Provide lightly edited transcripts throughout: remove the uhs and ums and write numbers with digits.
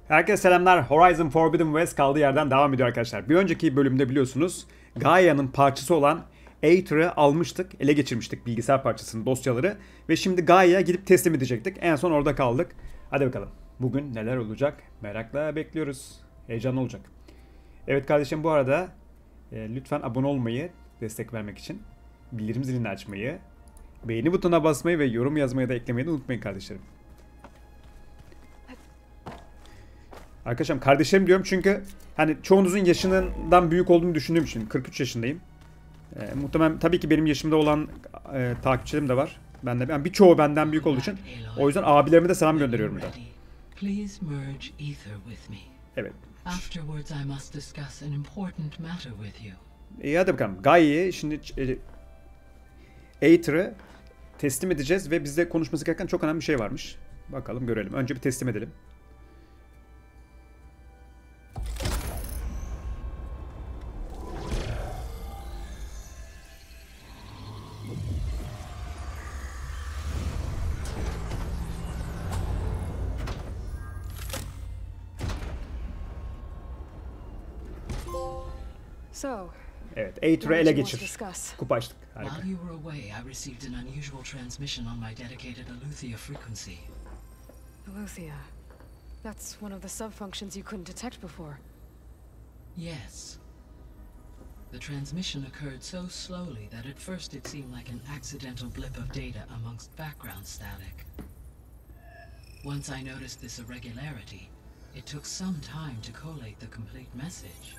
Herkese selamlar. Horizon Forbidden West kaldığı yerden devam ediyor arkadaşlar. Bir önceki bölümde biliyorsunuz Gaia'nın parçası olan Aether'ı almıştık. Ele geçirmiştik bilgisayar parçasının dosyaları. Ve şimdi Gaia'ya gidip teslim edecektik. En son orada kaldık. Hadi bakalım. Bugün neler olacak? Merakla bekliyoruz. Heyecanlı olacak. Evet kardeşim, bu arada lütfen abone olmayı, destek vermek için bildirim zilini açmayı, beğeni butonuna basmayı ve yorum yazmayı da eklemeyi de unutmayın kardeşlerim. Arkadaşım kardeşlerim diyorum çünkü hani çoğunuzun yaşından büyük olduğunu düşündüğüm için 43 yaşındayım. Muhtemelen tabii ki benim yaşımda olan takipçilerim de var. Ben de yani birçoğu benden büyük olduğu için o yüzden abilerime de selam gönderiyorum da. Evet. İyi hadi bakalım. Gaia'yı şimdi Aether'ı teslim edeceğiz ve bizde konuşması gereken çok önemli bir şey varmış. Bakalım görelim. Önce bir teslim edelim. Evet, Aether'ı ele geçir. Kupa açtık. Harika. While you were away, I received an unusual transmission on my dedicated Aletheia frequency. Aletheia? That's one of the sub-functions you couldn't detect before. Yes. The transmission occurred so slowly that at first it seemed like an accidental blip of data amongst background static. Once I noticed this irregularity, it took some time to collate the complete message.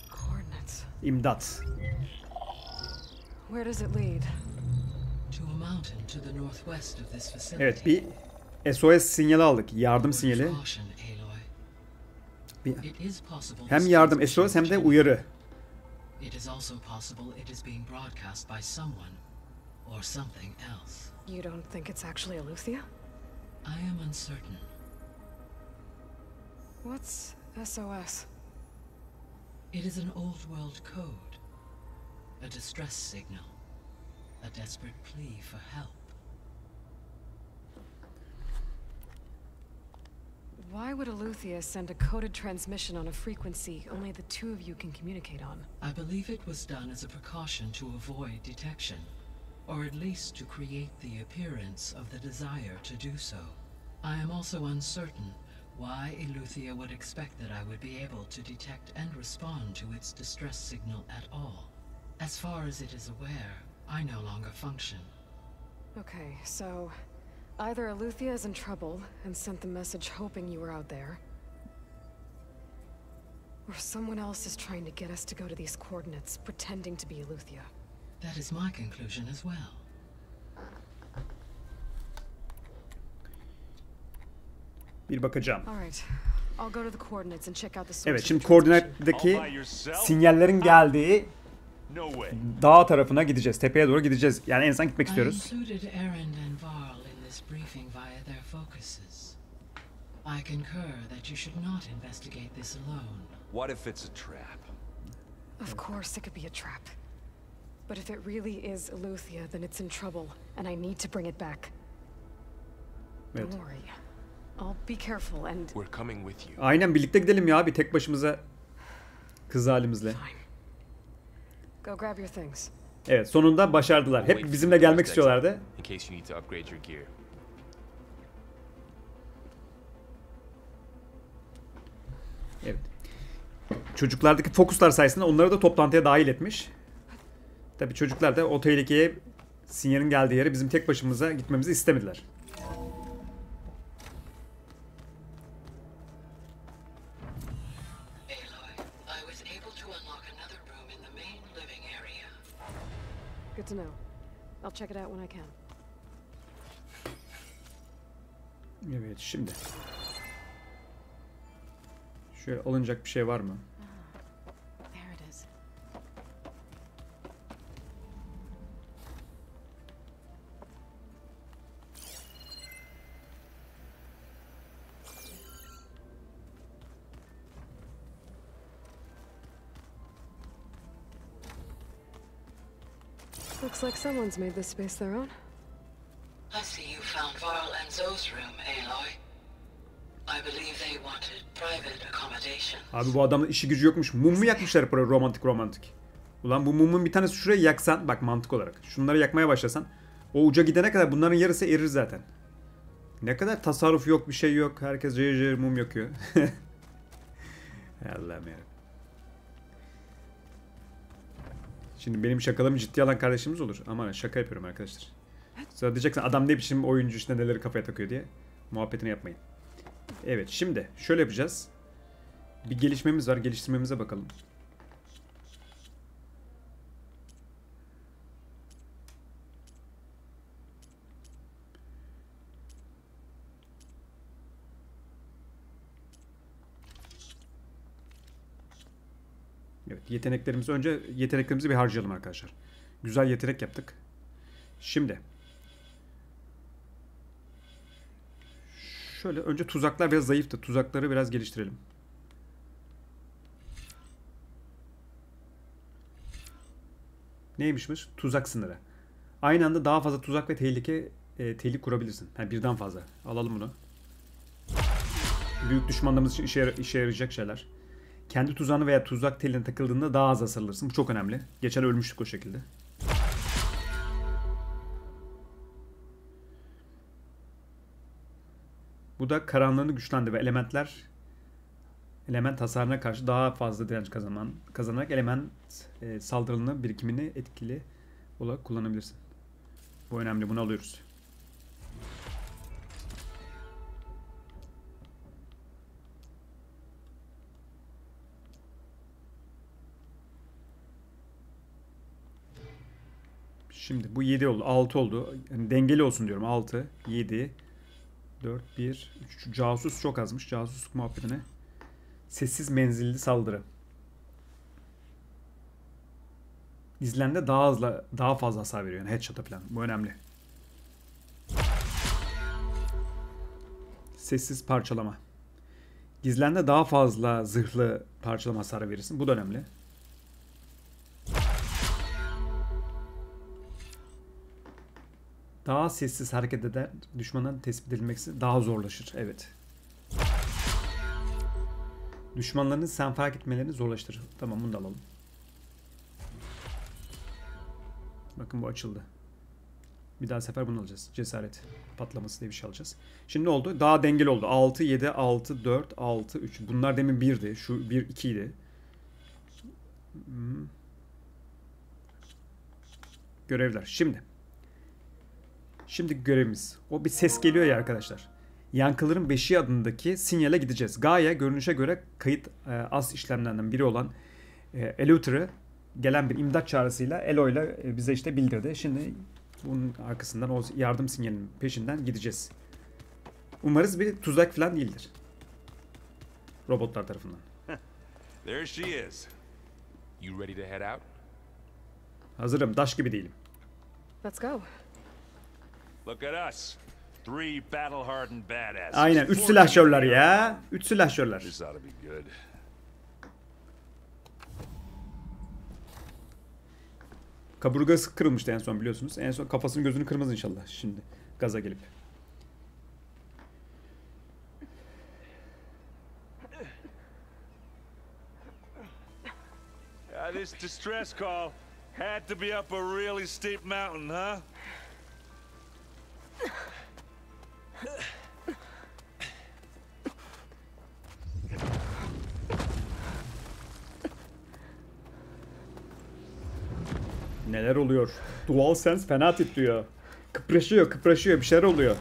Coordinates. İmdat. Where does it lead? To a mountain to the northwest of this facility. Evet, bir SOS sinyali aldık. Yardım sinyali. Hem yardım SOS hem de uyarı. It is also possible it is being broadcast by someone or something else. You don't think it's actually Aletheia? I am uncertain. What's SOS? It is an old world code. A distress signal. A desperate plea for help. Why would Aletheia send a coded transmission on a frequency only the two of you can communicate on? I believe it was done as a precaution to avoid detection, or at least to create the appearance of the desire to do so. I am also uncertain why Aletheia would expect that I would be able to detect and respond to its distress signal at all. As far as it is aware, I no longer function. Okay, so either Aletheia is in trouble and sent the message hoping you were out there, or someone else is trying to get us to go to these coordinates, pretending to be Aletheia. That is my conclusion as well. Bir bakacağım. Evet, şimdi koordinattaki sinyallerin geldiği dağ tarafına gideceğiz. Tepeye doğru gideceğiz. Yani en azından gitmek istiyoruz. I concur that you should not investigate this alone. What if it's a trap? Of course it could be a trap. But if it really is Aletheia, then it's in trouble and I need to bring it back. Evet. Don't worry. I'll be careful and We're coming with you. Aynen, birlikte gidelim ya, bir tek başımıza kız halimizle. Go grab your things. Evet, sonunda başardılar. Hep bizimle gelmek istiyorlardı. In case you need to upgrade your gear. Evet. Çocuklardaki fokuslar sayesinde onları da toplantıya dahil etmiş. Tabii çocuklar da o tehlikeye, sinyalin geldiği yere bizim tek başımıza gitmemizi istemediler. Good to know. I'll check it out when I can. Evet, şimdi. Şöyle alınacak bir şey var mı? There it is. Looks like someone's made this space their own. I see you found Varl and Zoe's room, Aloy. I believe they wanted private accommodation. Abi bu adamın işi gücü yokmuş. Mum mu yakmışlar böyle romantik. Ulan bu mumun bir tanesi şuraya yaksan, bak mantık olarak. Şunları yakmaya başlasan, o uca gidene kadar bunların yarısı erir zaten. Ne kadar tasarruf yok, bir şey yok. Herkes cayır mum yakıyor. Allah'ım yarabbim. Şimdi benim şakalarımı ciddiye alan kardeşimiz olur. Ama şaka yapıyorum arkadaşlar. Sonra diyeceksin adam ne biçim oyuncu işte neleri kafaya takıyor diye. Muhabbetini yapmayın. Evet şimdi şöyle yapacağız. Bir gelişmemiz var. Geliştirmemize bakalım. Evet, yeteneklerimizi bir harcayalım arkadaşlar. Güzel yetenek yaptık. Şimdi şöyle önce tuzaklar biraz zayıftı. Tuzakları biraz geliştirelim. Neymişmiş? Tuzak sınırı. Aynı anda daha fazla tuzak ve tehlike kurabilirsin. Yani birden fazla. Alalım bunu. Büyük düşmanlarımız için işe yarayacak şeyler. Kendi tuzağını veya tuzak teline takıldığında daha az hasarlanırsın. Bu çok önemli. Geçen ölmüştük o şekilde. Bu da karanlığını güçlendi ve element hasarına karşı daha fazla direnç kazanarak element saldırılarının birikimini etkili olarak kullanabilirsin. Bu önemli. Bunu alıyoruz. Şimdi bu 7 oldu. 6 oldu. Yani dengeli olsun diyorum. 6, 7, 4, 1, 3. Casus çok azmış. Casusluk muhabbetine. Sessiz menzilli saldırı. İzlende daha fazla hasar veriyor. Yani headshot'a falan. Bu önemli. Sessiz parçalama. Gizlende daha fazla zırhlı parçalama hasarı verirsin. Bu da önemli. Daha sessiz hareket eder. Düşmanın tespit edilmesi daha zorlaşır. Evet. Düşmanların sen fark etmelerini zorlaştırır. Tamam bunu da alalım. Bakın bu açıldı. Bir daha sefer bunu alacağız. Cesaret patlaması diye bir şey alacağız. Şimdi ne oldu? Daha dengeli oldu. 6, 7, 6, 4, 6, 3. Bunlar demin 1'di. Şu 1, 2 idi. Görevler. Şimdi görevimiz. O bir ses geliyor ya arkadaşlar. Yankıların Beşiği adındaki sinyale gideceğiz. Gaia görünüşe göre kayıt as işlemlerinden biri olan Eleuter'ı gelen bir imdat çağrısıyla Aloy'la bize işte bildirdi. Şimdi bunun arkasından o yardım sinyalinin peşinden gideceğiz. Umarız bir tuzak falan değildir. Robotlar tarafından. There she is. You ready to head out? Hazırım. Daş gibi değilim. Let's go. Look at us. 3 battle-hardened badasses. Aynen. 3 silahşörler ya. 3 silahşörler. This ought to be good. Kaburgası kırılmıştı en son biliyorsunuz. En son kafasının gözünü kırmaz inşallah şimdi gaza gelip. This distress call had to be up a really steep mountain, huh? Neler oluyor? DualSense fena titriyor. Kıpraşıyor. Bir şeyler oluyor.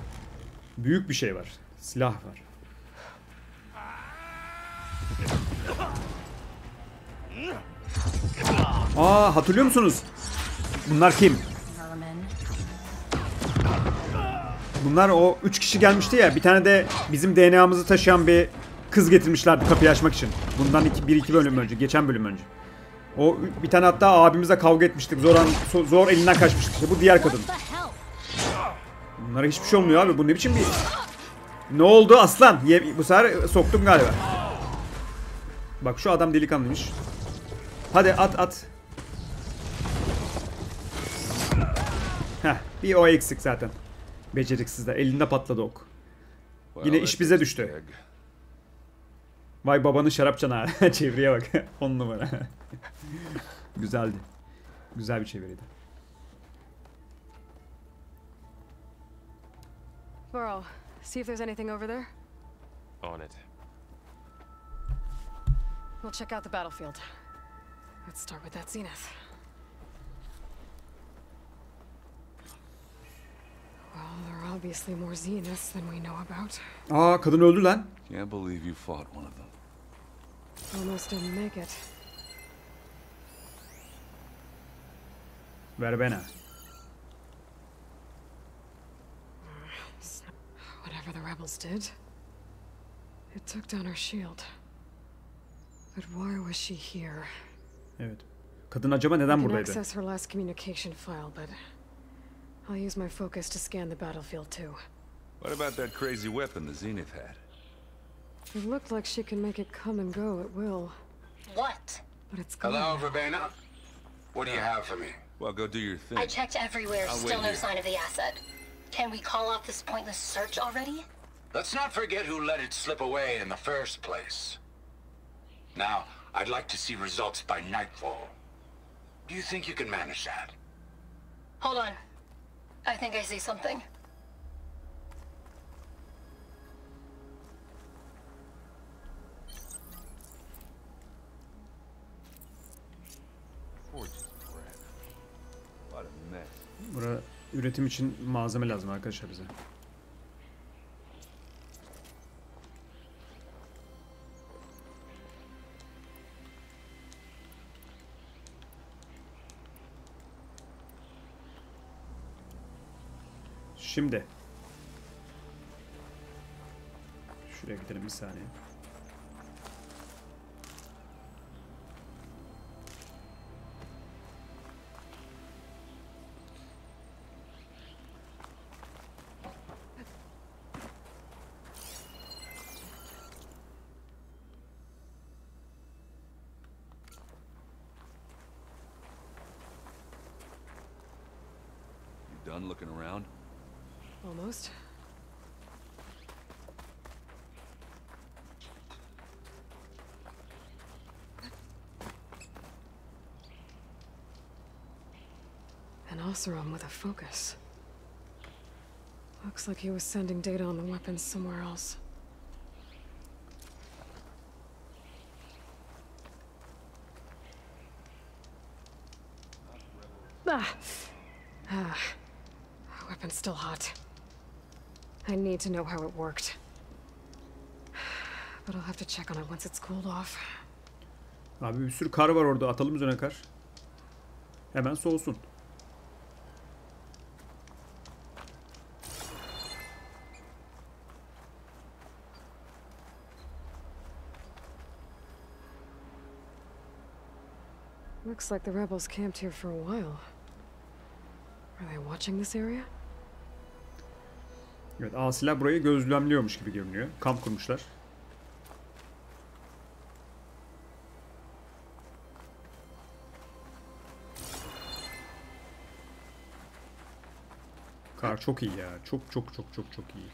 Büyük bir şey var. Silah var. Hatırlıyor musunuz? Bunlar kim? Bunlar o 3 kişi gelmişti ya. Bir tane de bizim DNA'mızı taşıyan bir kız getirmişlerdi kapıyı açmak için. Bundan 1-2 bölüm önce. Geçen bölüm önce. O bir tane hatta abimizle kavga etmiştik. Zor elinden kaçmıştık. İşte bu diğer kadın. Bunlara hiçbir şey olmuyor abi. Bu ne biçim bir... Ne oldu aslan? Bu sefer soktum galiba. Bak şu adam delikanlıymış. Hadi at. Heh, bir o eksik zaten. Beceriksizler. Elinde patladı ok. Yine iş bize düştü. Vay babanın şarap canağı. Çeviriye bak. 10 numara. Güzeldi. Güzel bir çeviriydi. Burrow, see if there's anything over there. On it. We'll check out the battlefield. Let's start with that zenith. Well, there are obviously more zeniths than we know about. Aa, kadın öldü lan. Can't believe you fought one of them. Almost didn't make it. Verbena. Whatever the rebels did, it took down our shield. But why was she here? Evet. Kadın acaba neden I can buradaydı? access her last communication file, but I'll use my focus to scan the battlefield too. What about that crazy weapon the Zenith had? It looked like she can make it come and go at will. What? But it's gone. Hello, Verbena. What do you have for me? Well, go do your thing. I checked everywhere, I'll still wait no here. sign of the asset. Can we call off this pointless search already? Let's not forget who let it slip away in the first place. Now, I'd like to see results by nightfall. Do you think you can manage that? Hold on. I think I see something. What a mess. Buraya üretim için malzeme lazım arkadaşlar bize. Şimdi. Şuraya gidelim bir saniye. You done looking around? Almost. An Oseram with a focus. Looks like he was sending data on the weapons somewhere else. Weapon's still hot. I need to know how it worked. But I'll have to check on it once it's cooled off. Abi bir sürü kar var orada. Atalım üzerine kar. Hemen soğusun. Looks like the rebels camped here for a while. Are they watching this area? Evet, asiler burayı gözlemliyormuş gibi görünüyor. Kamp kurmuşlar. Kar çok iyi ya. Çok iyi.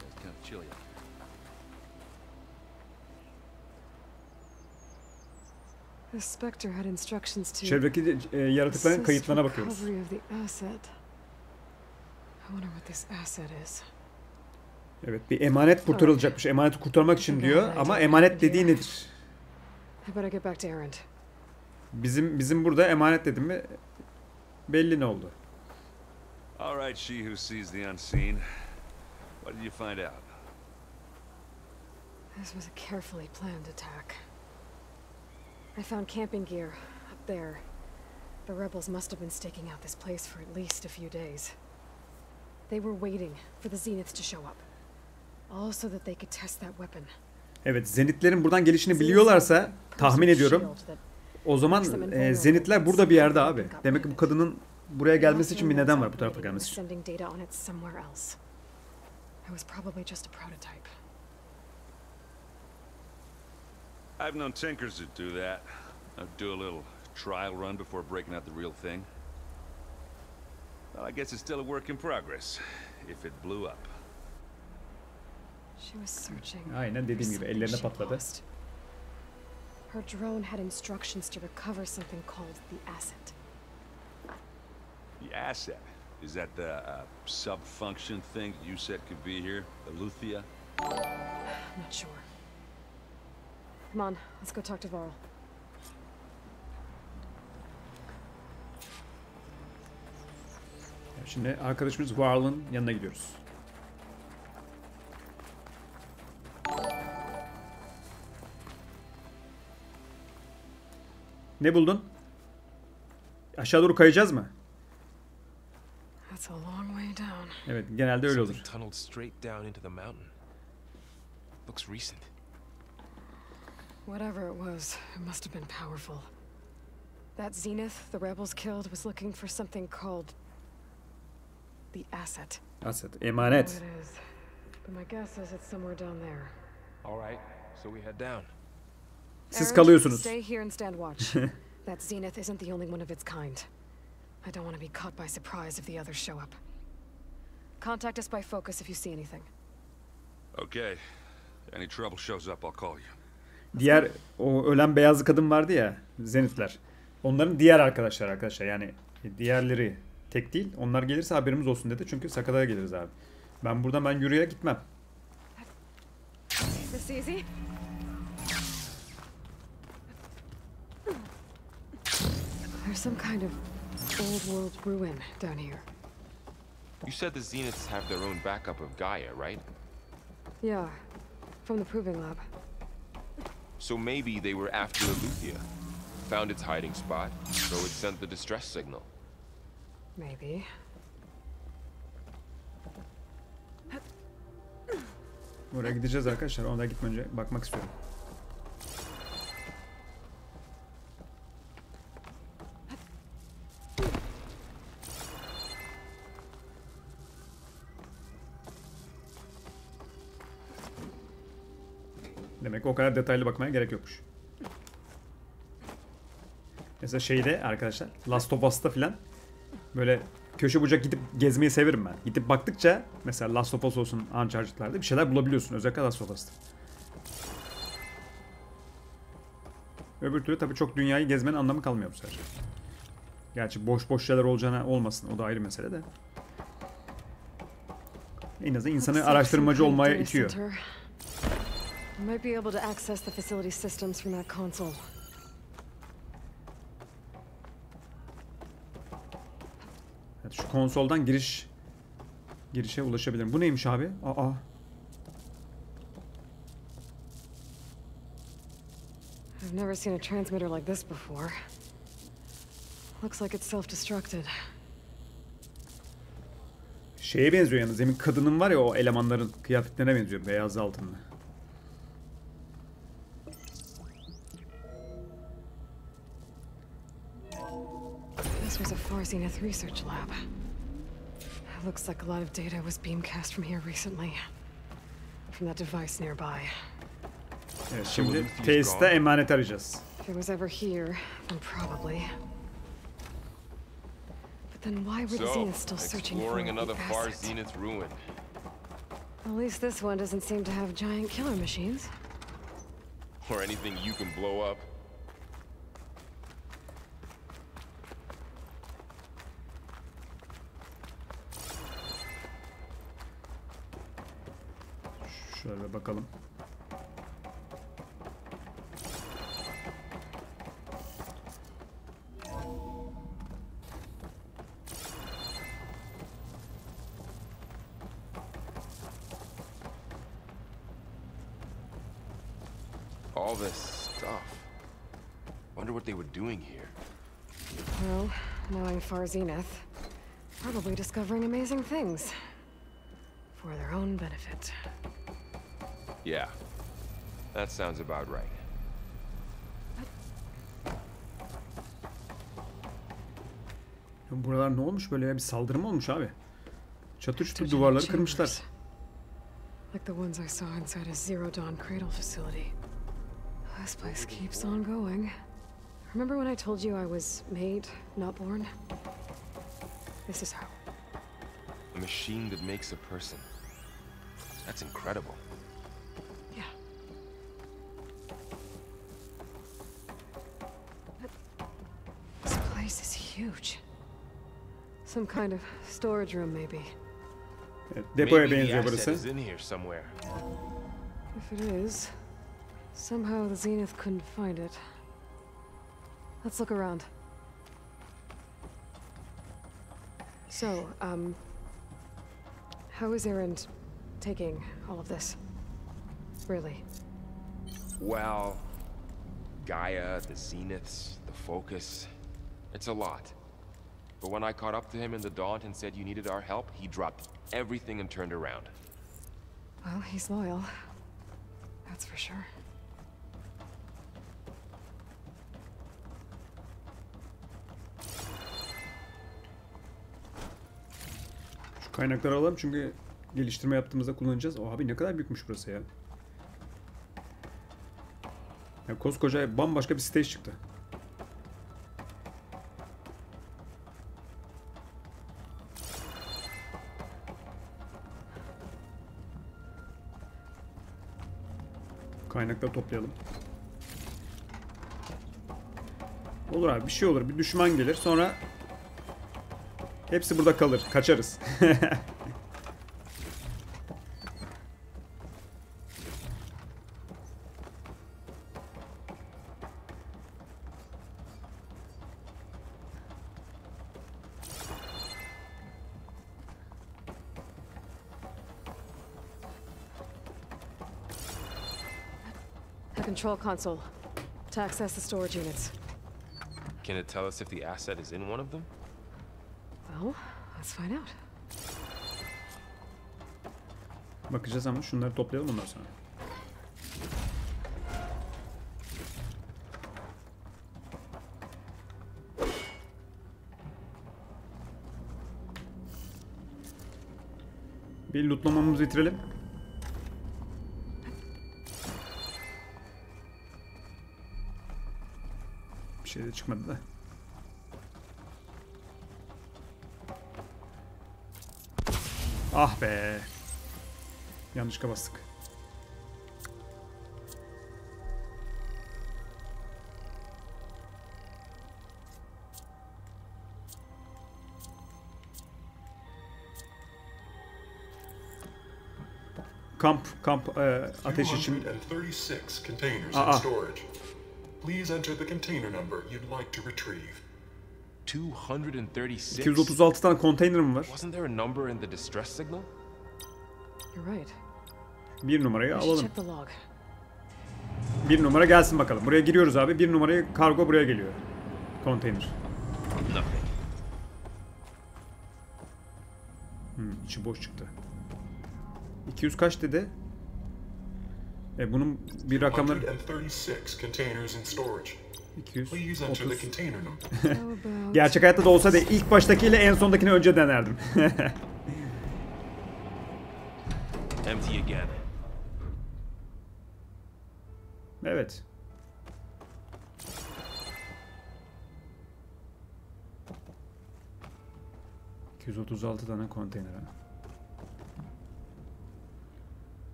That's kind of chilly. The Spectre had instructions to Çevredeki yaratıkların assist kayıtlarına bakıyoruz. recovery of the asset. I wonder what this asset is. Evet, bir emanet kurtarılacakmış. Emaneti kurtarmak için diyor ama emanet dediği nedir? I better get back to Erend. Bizim burada emanet dedim mi belli ne oldu. All right, she who sees the unseen. What did you find out? This was a carefully planned attack. I found camping gear up there. The rebels must have been staking out this place for at least a few days. They were waiting for the Zeniths to show up. All so that they could test that weapon. Evet, Zenitlerin buradan gelişini biliyorlarsa tahmin ediyorum. O zaman Zenitler burada bir yerde abi. Demek ki bu kadının buraya gelmesi için bir neden var, bu tarafa gelmesi için. It was probably just a prototype. I've known tinkers that do that. Do a little trial run before breaking out the real thing. Well, I guess it's still a work in progress, if it blew up. She was searching. Aynen dediğim gibi ellerine patladı. Her drone had instructions to recover something called the asset. The asset? Is that the sub-function thing you said could be here? Eleuthia? I'm not sure. Come on, let's go talk to Varl. Şimdi arkadaşımız Varl'ın yanına gidiyoruz. Ne buldun? Aşağı doğru kayacağız mı? That's a long way down. Evet, genelde öyle olur. Tunneled straight down into the mountain. Looks recent. Whatever it was, it must have been powerful. That Zenith the rebels killed was looking for something called the asset. Asset, I don't know emanet. what it is, but my guess is it's somewhere down there. All right, so we head down. Siz Aaron, kalıyorsunuz. stay here and stand watch. That Zenith isn't the only one of its kind. I don't want to be caught by surprise if the others show up. Contact us by focus if you see anything. Okay. Any trouble shows up, I'll call you. Diğer o ölen beyazlı kadın vardı ya, Zenitler. Onların diğer arkadaşlar yani diğerleri tek değil. Onlar gelirse haberimiz olsun dedi. Çünkü Sakata'ya geliriz abi. Ben yürüye gitmem. This easy? There's some kind of old world ruin down here. You said the Zeniths have their own backup of Gaia, right? Yeah, from the proving lab. So maybe they were after Eleuthia. Found its hiding spot, so it sent the distress signal. Maybe. Oraya gideceğiz arkadaşlar. Ona gitmeden önce bakmak istiyorum. Demek o kadar detaylı bakmaya gerek yokmuş. Mesela şeyde arkadaşlar, Last of Us'ta filan böyle köşe bucak gidip gezmeyi severim ben. Gidip baktıkça mesela Last of Us olsun, Uncharted'larda bir şeyler bulabiliyorsun. Özellikle Last of Us'ta. Öbür türlü tabii çok dünyayı gezmenin anlamı kalmıyor bu sefer. Gerçi boş şeyler olacağına olmasın. O da ayrı mesele de. En azından insanı araştırmacı olmaya itiyor. I might be able to access the facility systems from that console. Evet, şu konsoldan girişe ulaşabilirim. Bu neymiş abi? Aa. I've never seen a transmitter like this before. Looks like it's self-destructed. Şeye benziyor yalnız. Demin kadının var ya, o elemanların kıyafetlerine benziyor. Beyaz altınlı. This was a Far Zenith research lab. It looks like a lot of data was beamcast from here recently. From that device nearby. Evet, şimdi tesiste emanet arayacağız. If it was ever here, then probably. But then why were the So, Zeniths still searching for exploring another the Far asset? Zenith ruin. At least this one doesn't seem to have giant killer machines. Or anything you can blow up. Şöyle bakalım. All this stuff. Wonder what they were doing here. Well, knowing Far Zenith, probably discovering amazing things. For their own benefit. Yeah, that sounds about right. Buralar ne olmuş böyle ya? Bir saldırı mı olmuş abi? Çatır çutur duvarları kırmışlar. Like the ones I saw inside a Zero Dawn cradle facility. This place keeps on going. Remember when I told you I was made, not born? This is how. A machine that makes a person. That's incredible. Yeah. This place is huge. Some kind of storage room, maybe. Depoya Maybe the benziyor asset burası. is in here somewhere. If it is, somehow the Zenith couldn't find it. Let's look around. So, how is Erend taking all of this? Really? Well, Gaia, the Zeniths, the Focus. It's a lot. But when I caught up to him in the Daunt and said you needed our help, he dropped everything and turned around. Well, he's loyal. That's for sure. Şu kaynakları alalım çünkü geliştirme yaptığımızda kullanacağız. O abi ne kadar büyükmüş burası ya. Ya koskoca bambaşka bir stage çıktı. Kaynakları toplayalım. Olur abi, bir şey olur. Bir düşman gelir. Sonra hepsi burada kalır. Kaçarız. The control console. To access the storage units. Can it tell us if the asset is in one of them? Well, let's find out. Bakacağız ama şunları toplayalım ondan sonra. Bir lootlamamızı bitirelim. Bir şey de çıkmadı da. Ah be. Yanlışlıkla bastık. Kamp ateş için. 236 containers in storage. Please enter the container number you'd like to retrieve. 236? 236 tane konteynerim var. Wasn't there a number in the distress signal? You're right. Bir numarayı We should alalım. check the log. Bir numara gelsin bakalım. Buraya giriyoruz abi. Bir numarayı kargo buraya geliyor. Konteyner. Nothing. İçi boş çıktı. 200 kaç dedi? Bunun bir rakamları 236 containers in storage. 230. Please enter the container number. How about... Gerçek hayatta da olsa da ilk baştakiyle en sondakini önce denerdim. Empty again. Evet. ...236 tane konteyner ha.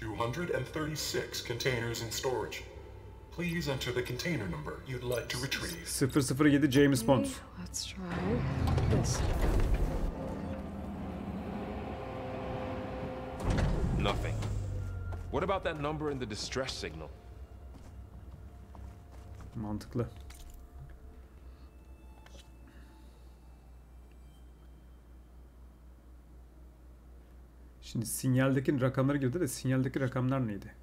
236 containers in storage. Please enter the container number you'd like to retrieve. 007 James Bond. Okay, let's try this. Nothing. What about that number in the distress signal? Mantıklı. Şimdi sinyaldeki rakamları girdi de sinyaldeki rakamlar neydi?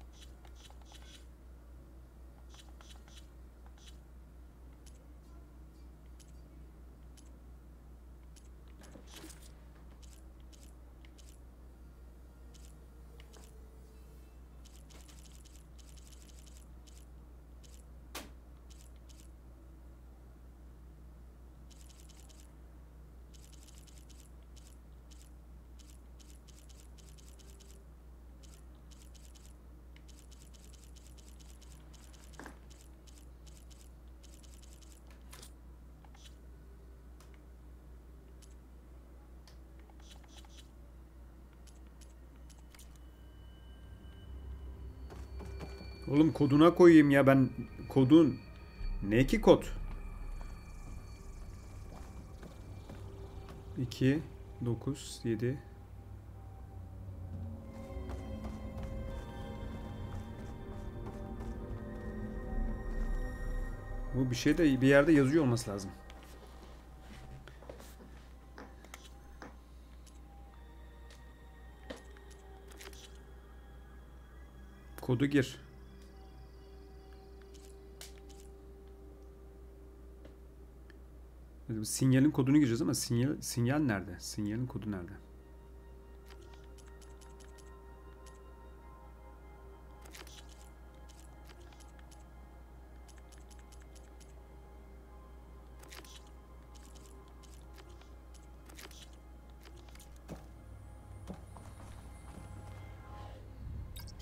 Oğlum koduna koyayım ya ben. Kodun. Ne ki kod? 2, 9, 7. Bu bir şey de bir yerde yazıyor olması lazım. Kodu gir. Sinyalin kodunu gireceğiz ama sinyal nerede? Sinyalin kodu nerede?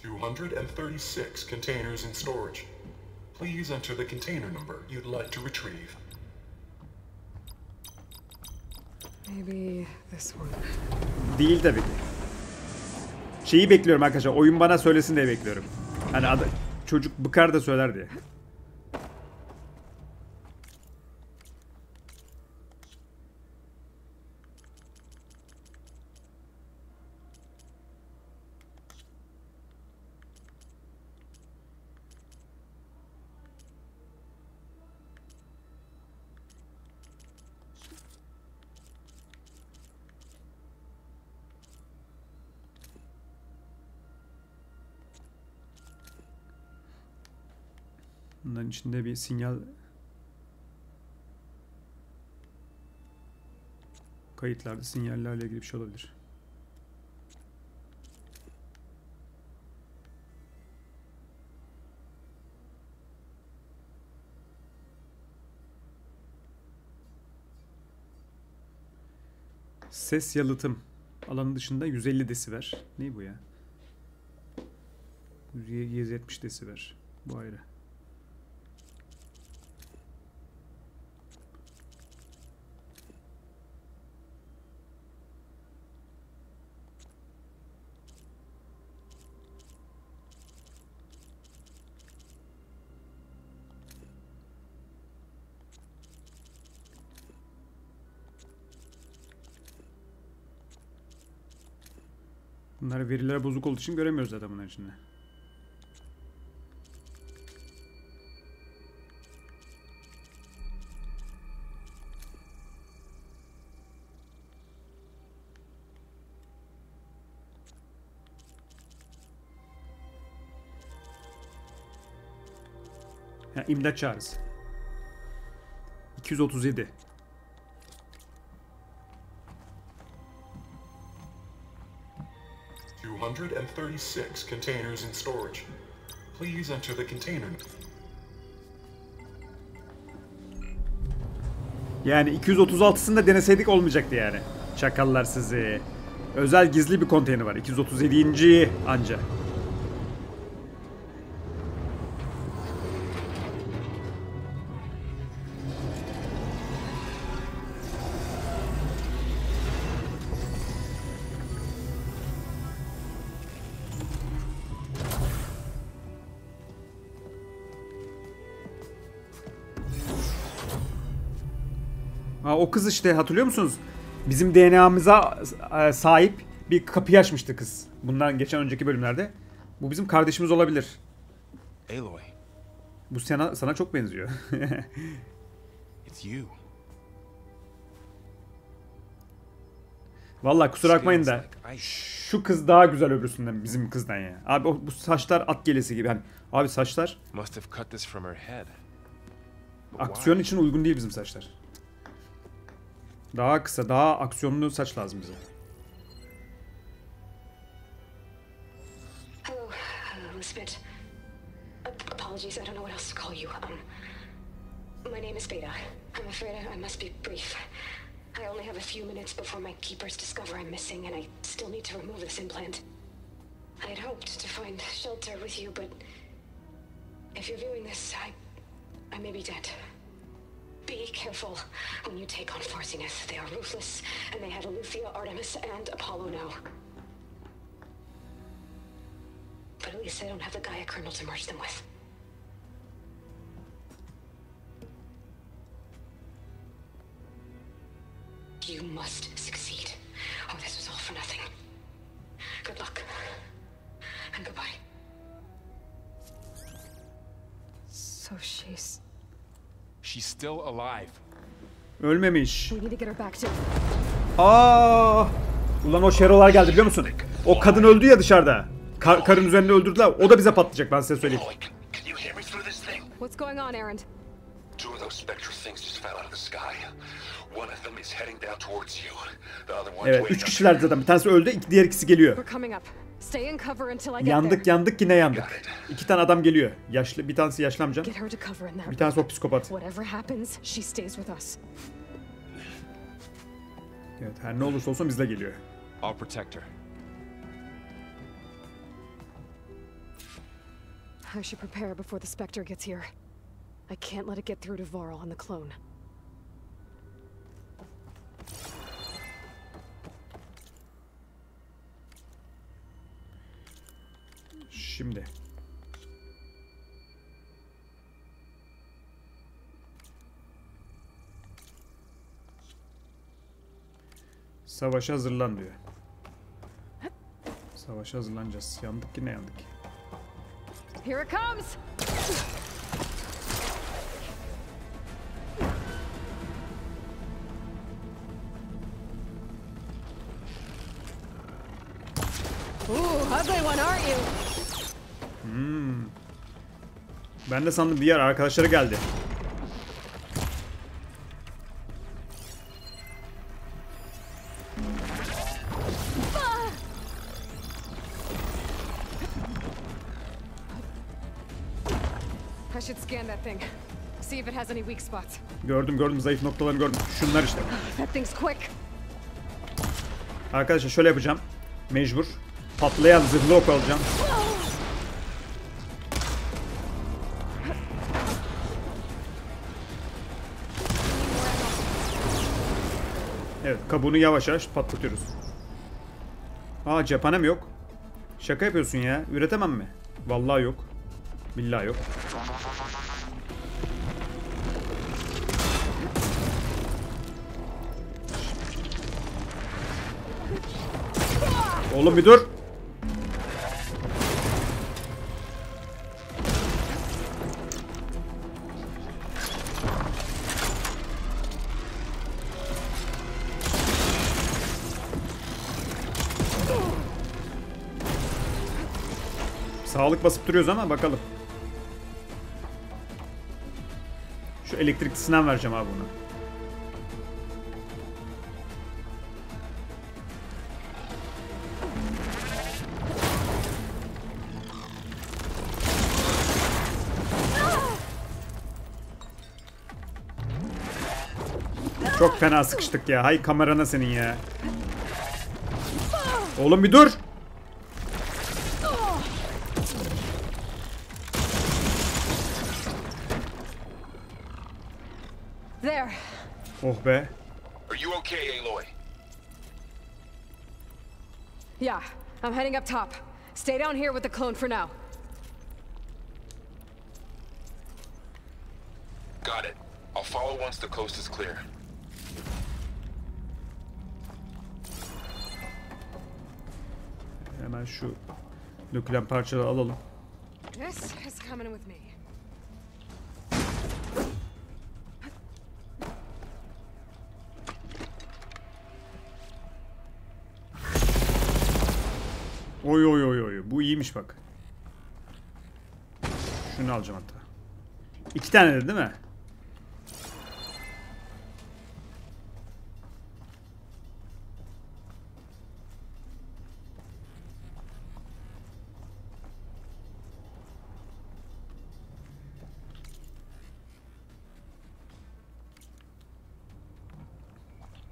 $236 containers in storage. Please enter the container number you'd like to retrieve. Maybe this one. Değil tabii. Şeyi bekliyorum arkadaşlar. Oyun bana söylesin diye bekliyorum. Hani çocuk bıkar da söyler diye. Bunların içinde bir sinyal kayıtlarda sinyallerle ilgili bir şey olabilir. Ses yalıtım alanı dışında 150 desiber. Ne bu ya? 170 desiber. Bu ayrı. Bunlar veriler bozuk olduğu için göremiyoruz zaten bunların içinde. Ha, imdat çağrısı. 237. $236 containers in storage. Please enter the container. Yani 236'sını da deneseydik olmayacaktı yani. Çakallar sizi. Özel gizli bir konteyner var. 237. anca. Ha, o kız işte, hatırlıyor musunuz? Bizim DNA'mıza sahip bir kapıyı açmıştı kız. Bundan geçen önceki bölümlerde. Bu bizim kardeşimiz olabilir. Aloy. Bu sana çok benziyor. It's you. Vallahi kusura bakmayın da şu kız daha güzel öbürsünden, bizim kızdan ya. Abi bu saçlar at gelesi gibi. Hani abi saçlar aksiyon için uygun değil bizim saçlar. Daha kısa, daha aksiyonlu saç lazım bize. Hello, Elizabeth. Apologies, I don't know what else to call you. My name is Beta. I'm afraid I must be brief. I only have a few minutes before my keepers discover I'm missing, and I still need to remove this implant. I had hoped to find shelter with you, but if you're viewing this, I may be dead. Be careful when you take on Farsiness. They are ruthless, and they have Eleuthia, Artemis, and Apollo now. But at least I don't have the Gaia kernel to merge them with. You must succeed. Oh, this was all for nothing. Good luck. And goodbye. So She's still alive. Ölmemiş. we need to get her back to... Aa! Ulan o şerolar geldi biliyor musun? O kadın öldü ya dışarıda. Karın üzerinde öldürdüler. O da bize patlayacak, ben size söyleyeyim. Can you hear me through this thing? What's going on, Erend? Two of those spectral things just fell out of the sky. One of them is heading down towards you. The other one's Evet, 3 kişilerdi zaten. Bir tanesi öldü, diğer ikisi geliyor. We're coming up. Stay in cover until I get Yandık there. yandık yine yandık. 2 tane adam geliyor. Yaşlı, bir tanesi yaşlı amca. Get her to cover in there. Bir tanesi o psikopat. Whatever happens, she stays with us. Evet, her ne olursa olsun bizle geliyor. I'll protect her. I should prepare before the Spectre gets here. I can't let it get through to Varl and the clone. Şimdi. Savaşa hazırlan diyor. Savaşa hazırlanacağız. Yandık yine yandık. Here it comes! Ooh, ugly one, aren't you? Ben de sandım diğer arkadaşları geldi. I should scan that thing. See if it has any weak spots. Gördüm, zayıf noktalarını gördüm. Şunlar işte. That thing's quick. Arkadaşlar şöyle yapacağım. Mecbur. Patlayan zırhlı ok alacağım. Evet, kabuğunu yavaş yavaş patlatıyoruz. Aa, cephanem yok. Şaka yapıyorsun ya. Üretemem mi? Vallahi yok. Billahi yok. Oğlum bir dur. Sağlık basıp duruyoruz ama bakalım. Şu elektriklisinden vereceğim abi bunu. Çok fena sıkıştık ya. Hay kamerana senin ya. Oğlum bir dur. There. Oh be. Are you okay, Aloy? Yeah, I'm heading up top. Stay down here with the clone for now. Got it. I'll follow once the coast is clear. Hemen şu dökülen parçaları alalım. This is coming with me. Oy oy oy oy. Bu iyiymiş bak. Şunu alacağım hatta. 2 tane de değil mi?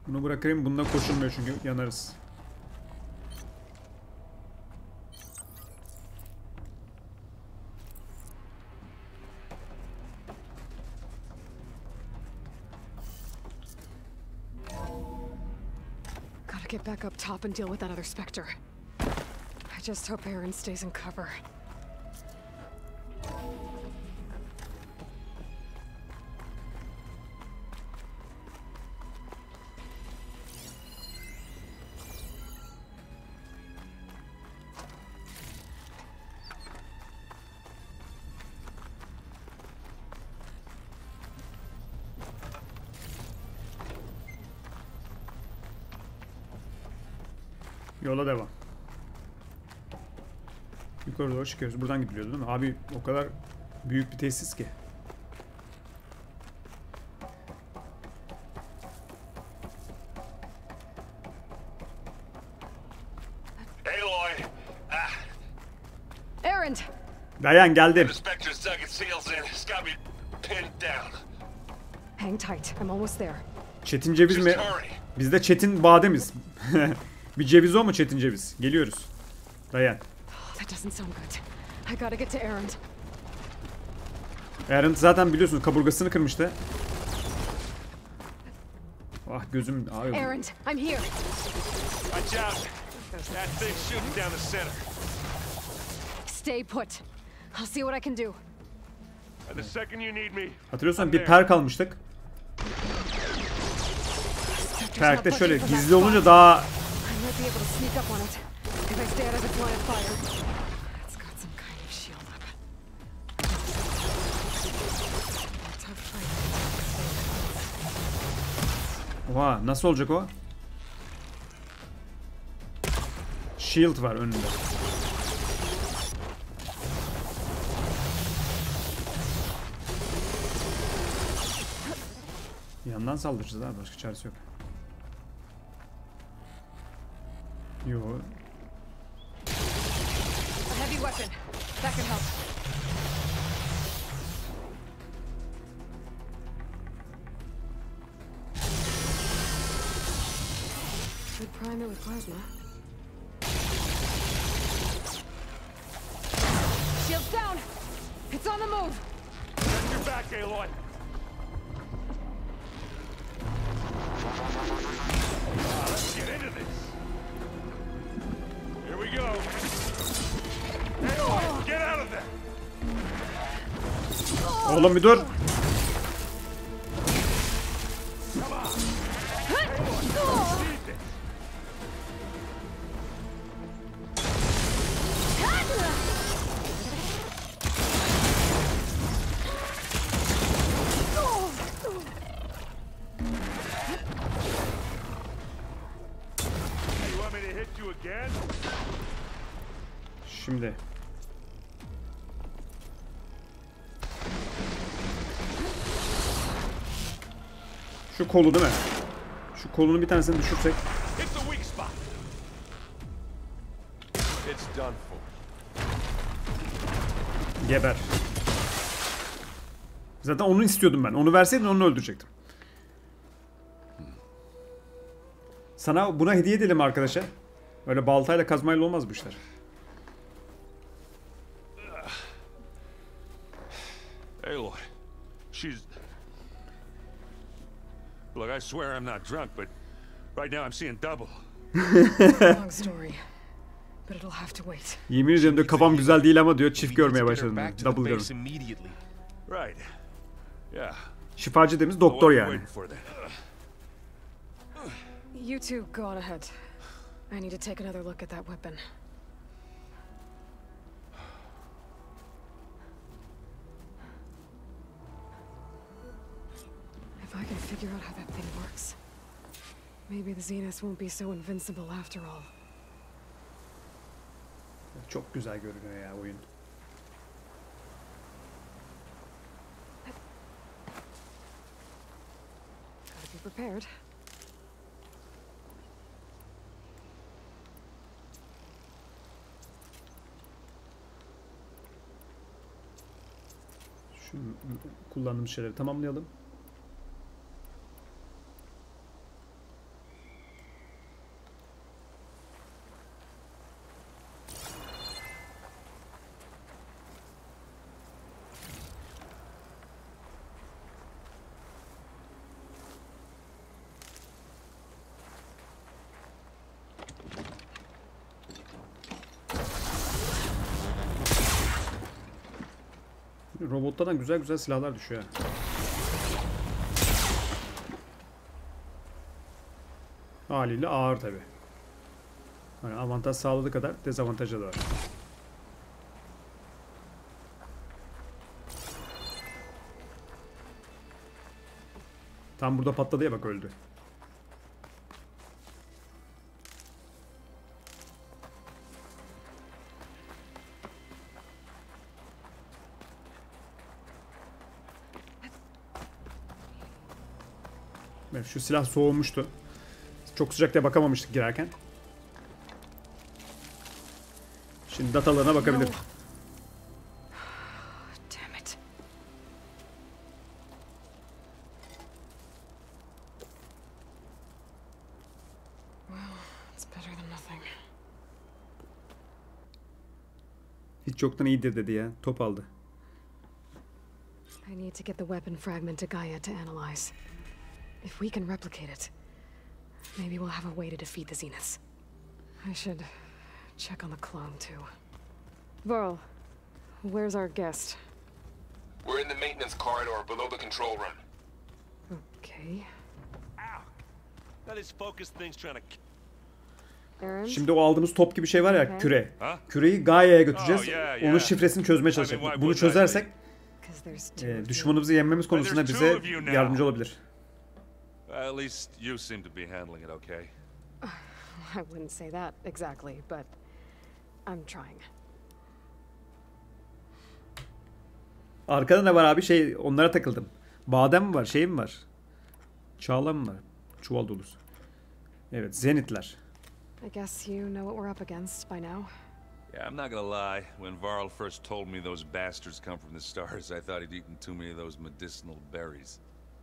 Bunu bırakayım. Bununla koşulmuyor çünkü yanarız. Gotta get back up top and deal with that other Spectre. I just hope Aaron stays in cover. Yola devam. Yukarı doğru çıkıyoruz. Buradan gidiliyordu değil mi? Abi o kadar büyük bir tesis ki. Aloy! Errand! Dayan geldim. Inspector's dug its heels in. It's got me pinned down. Hang tight. I'm almost there. Çetin ceviz mi? Biz de çetin bademiz. Bir ceviz o mu çetin ceviz? Geliyoruz. Dayan. That doesn't sound good. I gotta get to Errand. Errand zaten biliyorsunuz kaburgasını kırmıştı. Ah gözüm ağrıyor. Errand, I'm here. Watch out. That thing's shooting down the center. Stay put. I'll see what I can do. And the second you need me. Hatırlıyorsan bir perk almıştık. Perk'te şöyle gizli olunca daha... I might be able to sneak up on it if I stay out of its line of fire. It's got some kind of shield up. Tough fight. Oha nasıl olacak o? Shield var önünde. Yandan saldıracağız abi, başka çaresi yok. Yo. A heavy weapon. That can help. Should prime it with plasma. Shield's down. It's on the move. Get your back, Aloy. Let's get into this. Here we go. Aloy, get out of there. Oğlum bir dur. Come on. Aloy, need this. You want me to hit you again? Şimdi. Şu kolu değil mi? Şu kolunu bir tanesini düşürsek. Hit the weak spot. It's done for. Geber. Zaten onu istiyordum ben. Onu verseydin onu öldürecektim. Sana buna hediye edelim arkadaşa. Öyle baltayla kazmayla olmaz bu işler. Aloy, she's... Look, I swear I'm not drunk, but right now I'm seeing double. Long story. But it'll have to wait. Yemin ediyorum diyor kafam güzel değil ama diyor çift görmeye başladım diyor. Double görüyorum. Right. Yeah. Şifacı dediğimiz doktor yani. Waiting for that. You two go on ahead. I need to take another look at that weapon. If I can figure out how that thing works, maybe the Zeniths won't be so invincible after all. Çok güzel görünüyor ya oyun. Gotta be prepared. Şu kullandığımız şeyleri tamamlayalım. Robotlardan güzel güzel silahlar düşüyor. Haliyle ağır tabi. Yani avantaj sağladığı kadar dezavantajı da var. Tam burada patladı ya bak öldü. Evet, şu silah soğumuştu. Çok sıcak diye bakamamıştık girerken. Şimdi datalarına bakabilirim. Damn it. Well, it's better than nothing. Hiç yoktan iyidir dedi ya. Top aldı. I need to get the weapon fragment to Gaia to analyze. If we can replicate it, maybe we'll have a way to defeat the Zeniths. I should check on the clone too. Varl, where's our guest? We're in the maintenance corridor below the control room. Okay. Ow! Now this focus thing's trying to... Aaron? Şimdi o aldığımız top gibi şey var ya, küre. Ha? Küreyi Gaia'ya götüreceğiz. Oh, yeah. Onun şifresini çözmeye çalışacak. Bunu çözersek düşmanımızı yenmemiz konusunda bize yardımcı olabilir. At least you seem to be handling it okay. I wouldn't say that exactly, but I'm trying. Arkada ne var abi? Onlara takıldım. Badem mi var? Şey mi var? Çağla mı var? Çuval dolusu. Evet, Zenitler. I guess you know what we're up against by now. Yeah, I'm not gonna lie. When Varl first told me those bastards come from the stars, I thought he'd eaten too many of those medicinal berries.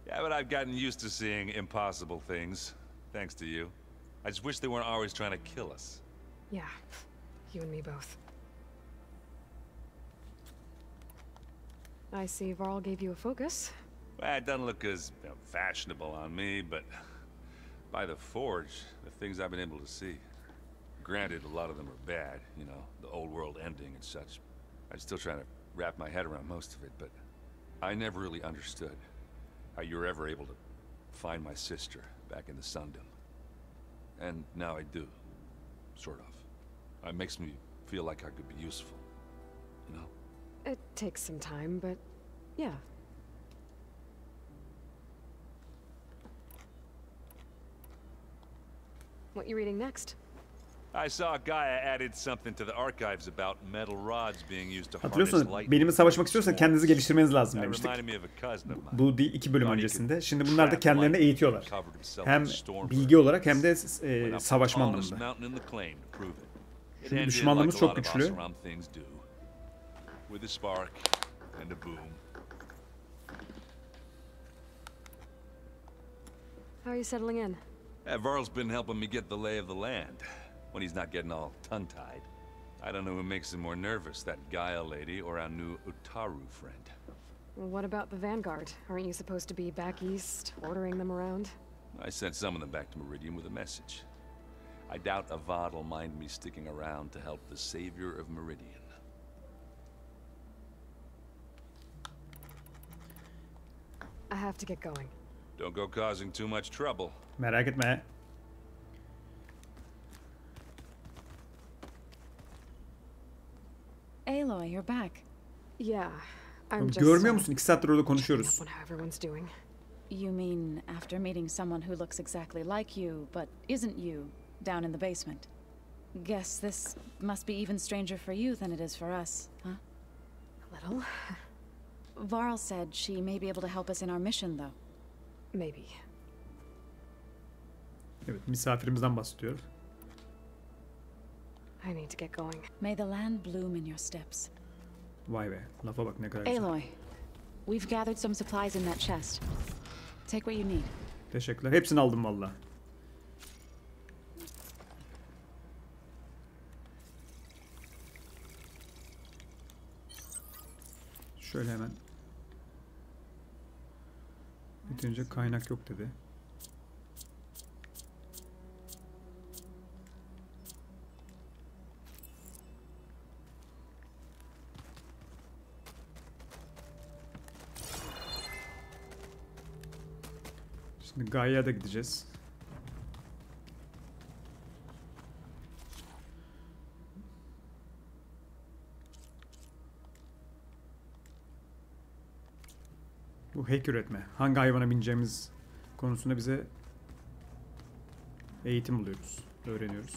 Yeah, but I've gotten used to seeing impossible things, thanks to you. I just wish they weren't always trying to kill us. Yeah, you and me both. I see Varl gave you a focus. Well, it doesn't look as fashionable on me, but by the forge, the things I've been able to see. Granted, a lot of them are bad, you know, the old world ending and such. I'm still trying to wrap my head around most of it, but I never really understood how you were ever able to find my sister back in the Sundom. And now I do, sort of. It makes me feel like I could be useful, you know? It takes some time, but yeah. What you reading next? I saw Gaia added something to the archives about metal rods being used to harness Hatırlıyorsunuz, light. benimle savaşmak istiyorsan kendinizi geliştirmeniz lazım demiştik. Reminded me of a cousin of mine. Bu değil, 2 bölüm öncesinde. Şimdi bunlar da kendilerini eğitiyorlar. Hem bilgi olarak hem de savaşma anlamında. Şimdi düşmanlarımız çok güçlü. With a spark and a boom. How are you settling in? Varl's been helping me get the lay of the land when he's not getting all tongue-tied. I don't know who makes him more nervous, that Gaia lady or our new Utaru friend. Well, what about the Vanguard? Aren't you supposed to be back east, ordering them around? I sent some of them back to Meridian with a message. I doubt Avad will mind me sticking around to help the savior of Meridian. I have to get going. Don't go causing too much trouble. Merak etme. Aloy, you're back. Yeah, I'm just... Görmüyor musun? 2 saattir orada konuşuyoruz. Checking up on how everyone's doing. You mean after meeting someone who looks exactly like you, but isn't you, down in the basement? Guess this must be even stranger for you than it is for us, huh? A little. Varl said she may be able to help us in our mission, though. Maybe. Evet, misafirimizden bahsediyor. I need to get going. May the land bloom in your steps. Vay be, lafa bak ne kadar güzel. Aloy, we've gathered some supplies in that chest. Take what you need. Teşekkürler. Hepsini aldım valla. Şöyle hemen. Bitince kaynak yok dedi. Şimdi Gaia'ya da gideceğiz. Bu hack üretme. Hangi hayvana bineceğimiz konusunda bize eğitim buluyoruz, öğreniyoruz.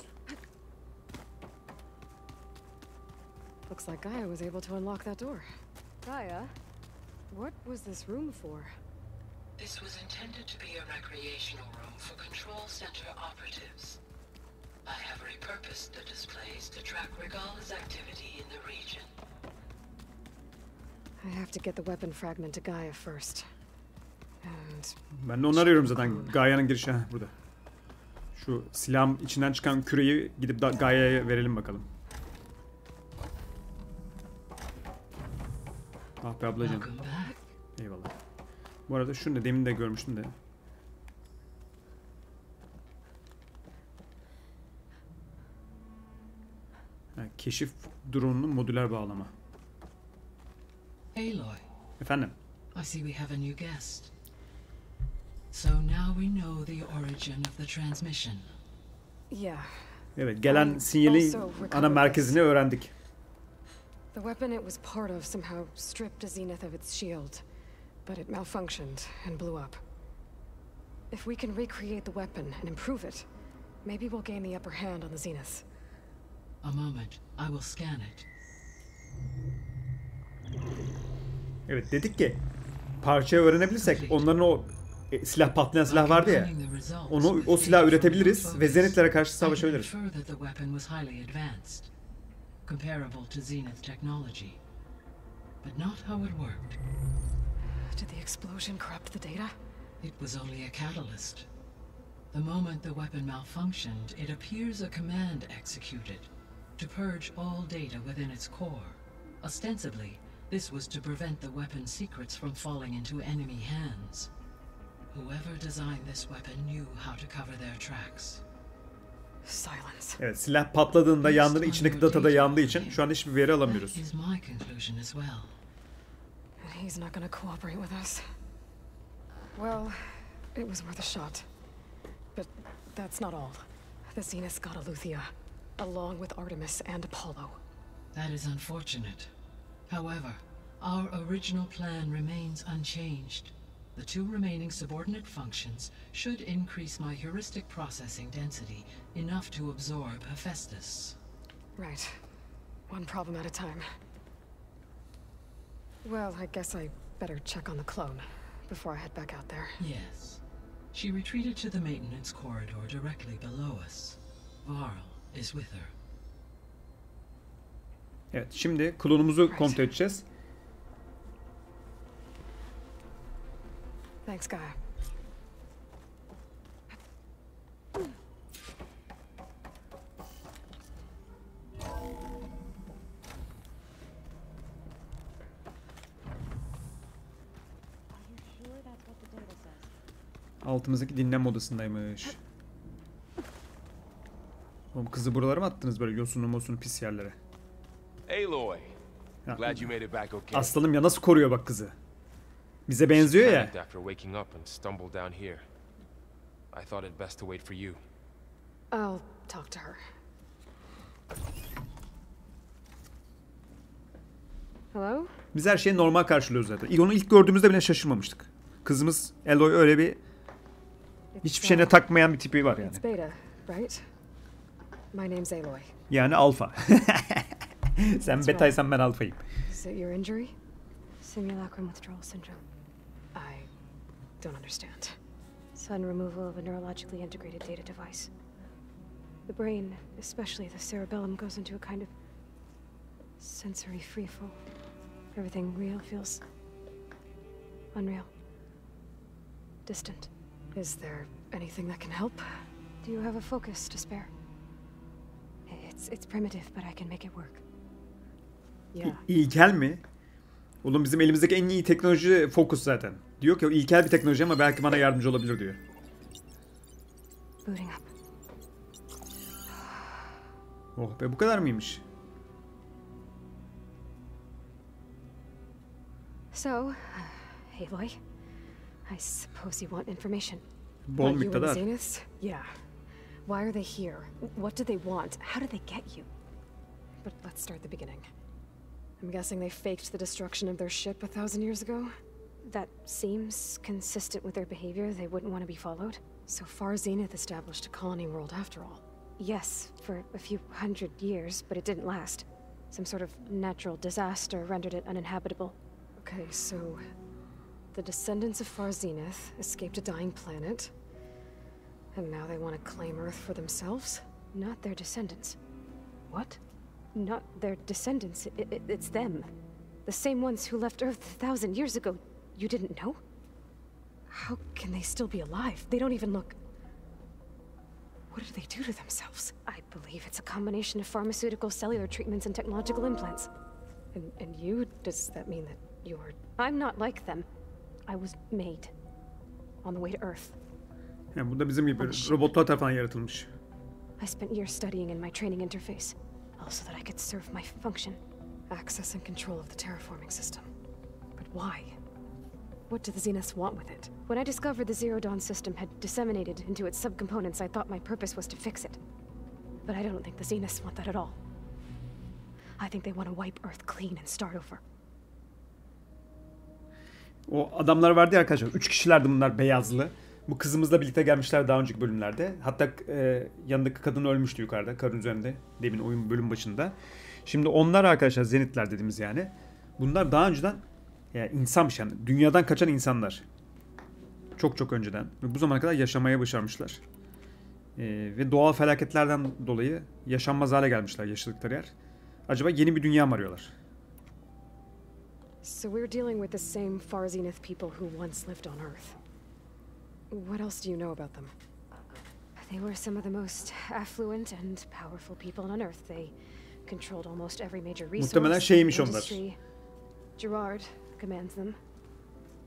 Looks like Gaia was able to unlock that door. Gaia, what was this room for? This was intended to be a recreational room for control center operatives. I have repurposed the displays to track Regala's activity in the region. I have to get the weapon fragment to Gaia first. And Ben de onu arıyorum zaten. Gaia'nın girişi burada. Şu silahın içinden çıkan küreyi gidip Gaia'ya verelim bakalım. Ah be ablacığım. Eyvallah. Bu arada şunu da demin de görmüştüm de. Keşif drone'unun modüler bağlama. Aloy. Efendim. I see we have a new guest. So now we know the origin of the transmission. yeah, Evet, gelen sinyalin ana merkezini öğrendik. the weapon it was part of somehow stripped Zenith of its shield, but it malfunctioned and blew up. If we can recreate the weapon and improve it, maybe we'll gain the upper hand on the Zeniths. A moment. I will scan it. Evet, dedik ki parçayı öğrenebilirsek onların o silah, patlayan silah vardı ya, o silahı üretebiliriz ve Zenith'lere karşı savaşabiliriz. Comparable to Zenith technology, but not how it worked. Did the explosion corrupt the data? It was only a catalyst. The moment the weapon malfunctioned, it appears a command executed to purge all data within its core. Ostensibly, this was to prevent the weapon's secrets from falling into enemy hands. Whoever designed this weapon knew how to cover their tracks. Silence. Evet, silah patladığında yandığında içindeki data da yandığı için şu an hiçbir veri alamıyoruz. He's not gonna cooperate with us. Well, it was worth a shot. But that's not all. The Zeniths got Aletheia, along with Artemis and Apollo. That is unfortunate. However, our original plan remains unchanged. The two remaining subordinate functions should increase my heuristic processing density enough to absorb Hephaestus. Right. One problem at a time. Well, I guess I better check on the clone before I head back out there. Yes. She retreated to the maintenance corridor directly below us. Varl is with her. Evet, şimdi klonumuzu kontrol edeceğiz. Thanks, Gaia. Altımızdaki dinlenme odasındaymış. Oğlum kızı buralara mı attınız böyle yosunu mosunu pis yerlere? Aloy. Glad you made it back okay. Aslanım ya nasıl koruyor bak kızı. Bize benziyor ya. After waking up and stumbled down here. I thought it best to wait for you. I'll talk to her. Hello? Biz her şeyi normal karşılıyoruz zaten. Onu ilk gördüğümüzde bile şaşırmamıştık. Kızımız Aloy öyle bir hiçbir şeyine takmayan bir tipi var yani. It's Beta, right? My name's Aloy. Yani alfa. Sen betaysan ben alfayım. Is it your injury? Simulacrum withdrawal syndrome. I don't understand. Sudden removal of a neurologically integrated data device. The brain, especially the cerebellum, goes into a kind of sensory freefall. Everything real feels unreal. Distant. Is there anything that can help? Do you have a focus to spare? It's primitive, but I can make it work. Yeah. İlkel mi? Oğlum bizim elimizdeki en iyi teknoloji Focus zaten. Diyor ki o ilkel bir teknoloji ama belki bana yardımcı olabilir diyor. Booting up. Oh be bu kadar mıymış? So, Aloy, I suppose you want information. Bol About you and miktar. the Zeniths? Yeah. Why are they here? What do they want? How did they get you? But let's start the beginning. I'm guessing they faked the destruction of their ship 1,000 years ago? That seems consistent with their behavior. They wouldn't want to be followed. So far, Zenith established a colony world after all. Yes, for a few hundred years, but it didn't last. Some sort of natural disaster rendered it uninhabitable. Okay, so The descendants of Far Zenith escaped a dying planet, and now they want to claim Earth for themselves? Not their descendants. What? Not their descendants. It's them. The same ones who left Earth 1,000 years ago. You didn't know? How can they still be alive? They don't even look... What did they do to themselves? I believe it's a combination of pharmaceutical, cellular treatments, and technological implants. And you? Does that mean that you're... I'm not like them. I was made. On the way to Earth. Yani bu da bizim gibi robotlar tarafından yaratılmış. I spent years studying in my training interface, so that I could serve my function. Access and control of the terraforming system. But why? What do the Zeniths want with it? When I discovered the Zero Dawn system had disseminated into its subcomponents, I thought my purpose was to fix it. But I don't think the Zeniths want that at all. I think they want to wipe Earth clean and start over. O adamlar vardı ya arkadaşlar. 3 kişilerdi bunlar, beyazlı. Bu kızımızla birlikte gelmişler daha önceki bölümlerde. Hatta yanındaki kadın ölmüştü yukarıda. Karın üzerinde. Demin oyun bölüm başında. Şimdi onlar arkadaşlar Zenitler dediğimiz yani. Bunlar daha önceden yani insanmış yani. Dünyadan kaçan insanlar. Çok çok önceden. Ve bu zamana kadar yaşamaya başarmışlar. Ve doğal felaketlerden dolayı yaşanmaz hale gelmişler yaşadıkları yer. Acaba yeni bir dünya mı arıyorlar? So we're dealing with the same Far Zenith people who once lived on Earth. What else do you know about them? They were some of the most affluent and powerful people on Earth. They controlled almost every major resource. Muhtemelen şeymiş onlar. Gerard commands them.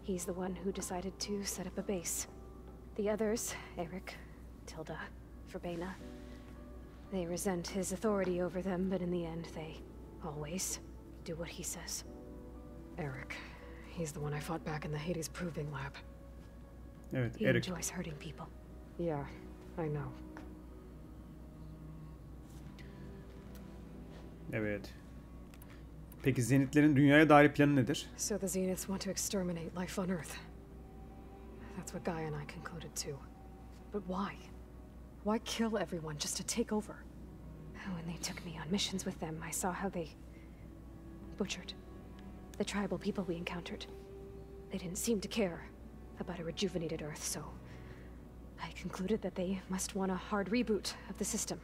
He's the one who decided to set up a base. The others, Eric, Tilda, Verbena, they resent his authority over them, but in the end they always do what he says. Eric. He's the one I fought back in the Hades Proving Lab. Evet, He Eric. enjoys hurting people. Yeah, I know. Evet. Peki Zenitlerin dünyaya dair planı nedir? So the Zeniths want to exterminate life on Earth. That's what Gaia and I concluded too. But why? Why kill everyone just to take over? When they took me on missions with them, I saw how they butchered the tribal people we encountered. They didn't seem to care about a rejuvenated Earth, so I concluded that they must want a hard reboot of the system.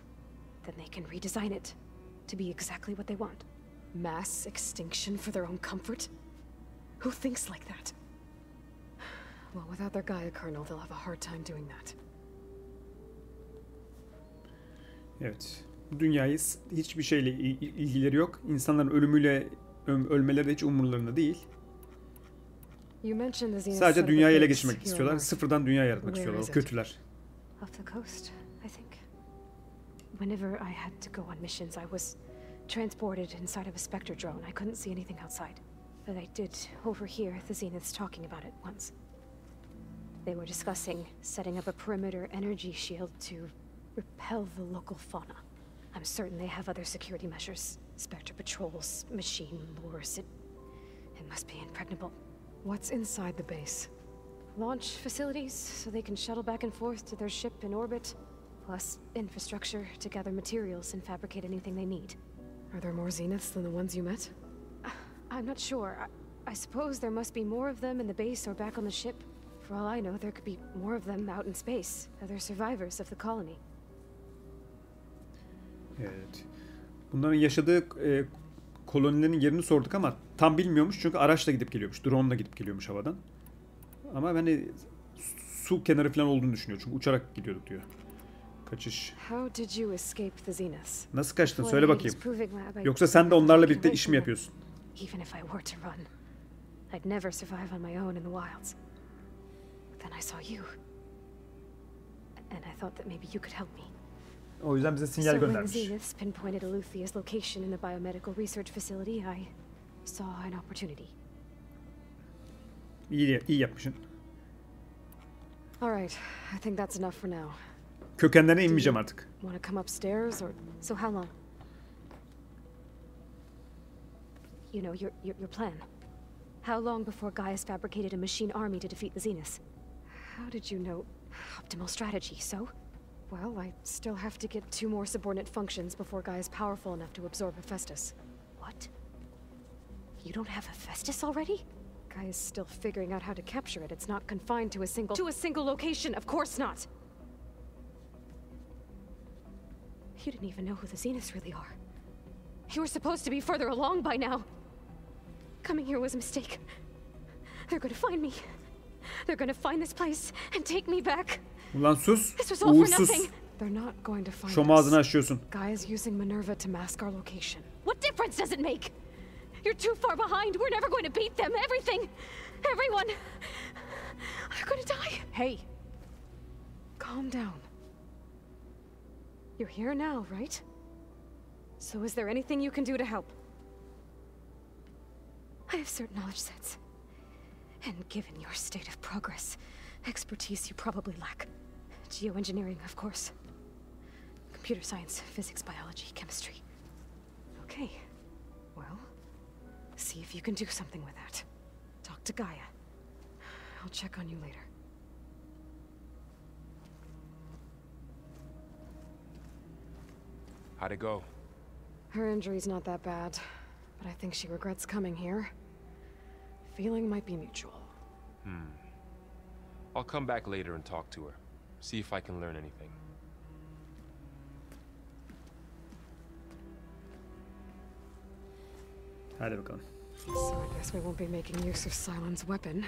Then they can redesign it to be exactly what they want. Mass extinction for their own comfort? Who thinks like that? Well, without their Gaia kernel, they'll have a hard time doing that. Evet. Dünyayı hiçbir şeyle ilgileri yok. İnsanların ölümüyle ölmeleri de hiç umurlarında değil. Sadece dünyayı ele geçirmek istiyorlar. Sıfırdan dünya yaratmak istiyorlar. O kötüler. Off the coast, I think. Whenever I had to go on missions, I was transported inside of a Spectre drone. I couldn't see anything outside. But I did overhear the Zeniths talking about it once. They were discussing setting up a perimeter energy shield to repel the local fauna. I'm certain they have other security measures. Spectre patrols, machine lures. It must be impregnable. What's inside the base? Launch facilities, so they can shuttle back and forth to their ship in orbit. Plus infrastructure to gather materials and fabricate anything they need. Are there more Zeniths than the ones you met? I'm not sure. I suppose there must be more of them in the base or back on the ship. For all I know, there could be more of them out in space. Other survivors of the colony. Evet. Bunların yaşadığı kolonilerin yerini sorduk ama tam bilmiyormuş çünkü araçla gidip geliyormuş. Drone'la gidip geliyormuş havadan. Ama ben de su kenarı falan olduğunu düşünüyorum çünkü uçarak gidiyorduk diyor. Kaçış. Nasıl kaçtın? Söyle bakayım. Yoksa sen de onlarla birlikte iş mi yapıyorsun? Even if I were to run, I'd never survive on my own in the wilds. Then I saw you. And I thought that maybe you could help me. O yüzden bize sinyal göndermiş. So when the Zeniths pinpointed Eluthia's location in the biomedical research facility, I saw an opportunity. İyi yapmışsın. All right, I think that's enough for now. Kökenlerine inmeyeceğim artık. Want to come upstairs or so how long? You know your plan. How long before Gaia's fabricated a machine army to defeat the Zeniths? How did you know? Optimal strategy, so? Well, I still have to get 2 more subordinate functions before Gaia's powerful enough to absorb Hephaestus. What? You don't have Hephaestus already? Guy is still figuring out how to capture it. It's not confined to a single location. Of course not. You didn't even know who the Zeniths really are. You were supposed to be further along by now. Coming here was a mistake. They're gonna find me. They're gonna find this place and take me back. Ulan sus. This was all for Uğursuz. nothing. They're not going to find Şom ağzını açıyorsun. Guy is using Minerva to mask our location. What difference does it make? You're too far behind. We're never going to beat them. Everything. Everyone. They're gonna die. Hey. Calm down. You're here now, right? So is there anything you can do to help? I have certain knowledge sets. And given your state of progress, expertise you probably lack. Geoengineering, of course. Computer science, physics, biology, chemistry. Okay. Well, see if you can do something with that. Talk to Gaia. I'll check on you later. How'd it go? Her injury's not that bad, but I think she regrets coming here. Feeling might be mutual. I'll come back later and talk to her. See if I can learn anything. Hadi bakalım. So I guess we won't be making use of Silent's weapon.